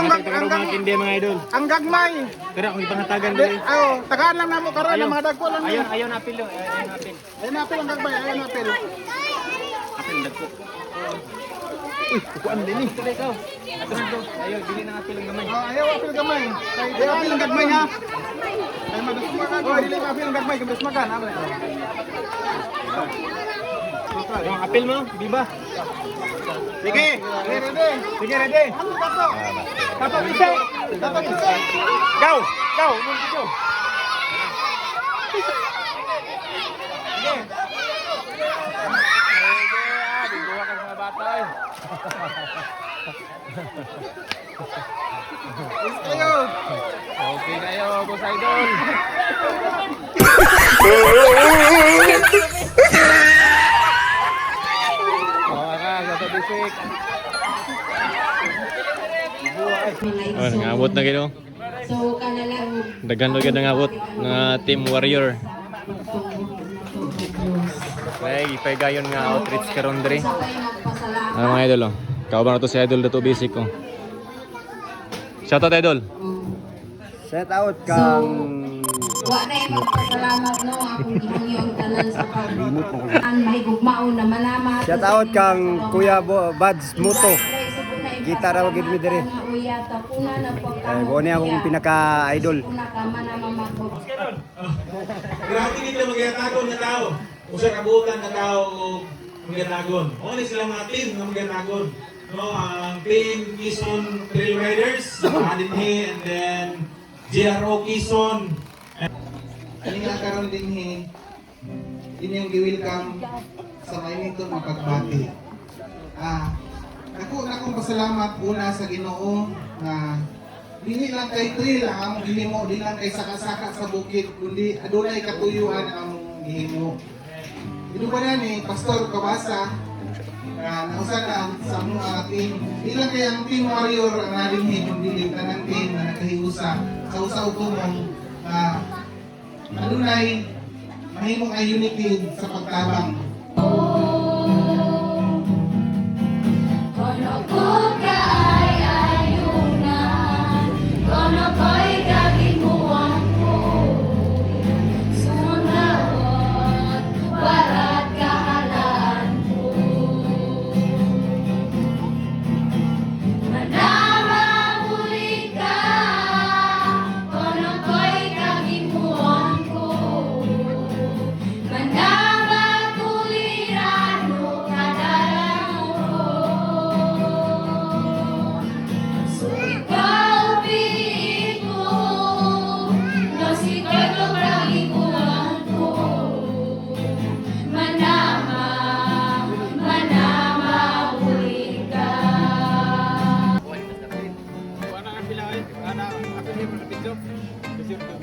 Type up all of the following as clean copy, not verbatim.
Mga kindi mga idol. Ang gagmay. Pero akong ipangatagan dali. Tagaan lang namo karon ang mga dagko lang. Ayaw na apil. Ayun apil ang gagmay, ayun apil. Apil dagko. Uy, kuan din ni. Tuloy ikaw. Ayaw, dili na apil ang gamay. Ayaw apil gamay. Ayaw apil ang gagmay ha. Ay madusmakan ko, dili apil ang gagmay, madusmakan ha. Yung apil mo, di ba? Sige, ready. Sige, ready. Dapat isa. Dapat isa. Go! Go! Go! Sige. Bibuha ka sa mga bata eh. Kayo. Okay kayo, boss idol. Bisik. Oh, nangabot na gino. So kanalang Daghan lugod nangabot nga Team Warrior. Ay, ipagayon nga outreach karon diri. Ano mga idol oh. Kao ba na to si idol dato basic ko. Shout out idol. Shout out kang wa na yung magpasalamat no akong gihangyon tanan sa paglimot mo ang mahigugmaon na malamat. shout out kang Kuya Bads Muto. Kita raw gid mi diri. Ay bo ni akong pinaka-idol. Grabe nila magyatagon na tao. Usa kabutan na tao magyatagon. Oni sila mga team na magyatagon. No, ang team Quezon Trail Riders, Adinhe, and then JRO Quezon. Kani nga karon dinhi inyong gi-welcome sa Maynito mapagbati. Akong pasalamat una sa Ginoo na dili lang kay trail ang among gihimo, dili lang kay saka-saka sa bukid, kundi adunay katuyuan ang among gihimo. Inubanan ni Pastor Kabasa na nausa na sa mga team. Di lang kay ang Team Warrior ang nalinhin, kundi tanang team na nakahiusa sa usa ugmong adunay mahimong ay unity sa pagtabang.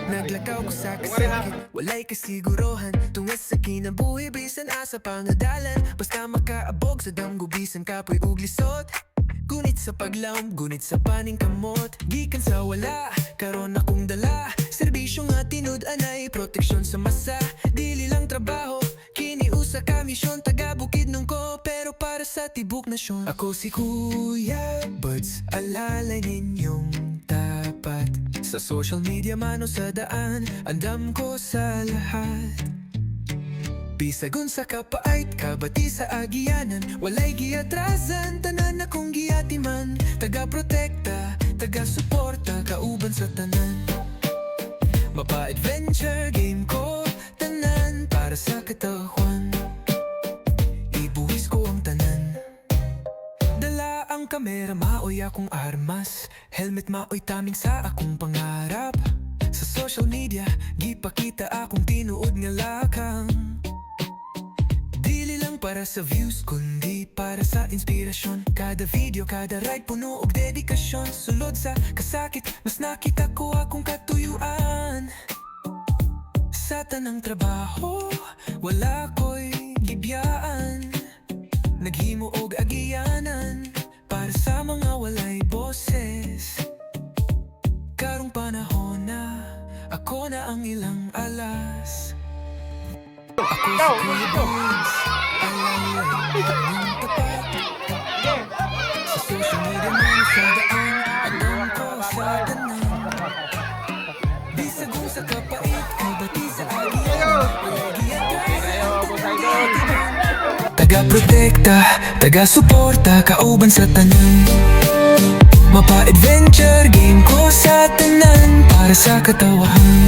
Naglakaw ko sa kasakit, walay kasiguruhan tungas sa kinabuhi, bisan asa pangadalan. Basta makaabog sa damgo, bisan kapoy uglisot. Gunit sa paglaom, gunit sa paning kamot. Gikan sa wala, karon akong dala. Serbisyo nga tinud, anay proteksyon sa masa. Dili lang trabaho, kiniusa ka misyon. Taga bukid nung ko, pero para sa tibok nasyon. Ako si Kuya Buds, alalay ninyong tapat. Sa social media man o sa daan, andam ko sa lahat. Bisagon sa kapait, kabati sa agianan. Walay giatrasan, tanan akong giatiman. Taga-protekta, taga-suporta, kauban sa tanan. Mapa-adventure, game ko, tanan. Para sa katawan, ibuwis ko ang tanan. Dala ang kamera, maoy akong armas. Helmet maoy taming sa akong pangarap. Sa social media, gipakita akong tinuod nga lakang. Dili lang para sa views, kundi para sa inspirasyon. Kada video, kada ride, puno og dedikasyon. Sulod sa kasakit, mas nakita ko akong katuyuan. Sa tanang trabaho, wala ko'y gibiyaan. Naghimo og agianan para sa mga walay boses. Karong panahon na, ako na ang ilang alas. Ako si Kuya Buds, alalay ng tapat. Sa social media man sa daan, andam sagong sa kapait, kabati sa agiyan. Palagiyan ka. Taga-protekta, taga-suporta, kauban sa tanan. Mapa-adventure, game ko sa tanan, para sa katawahan.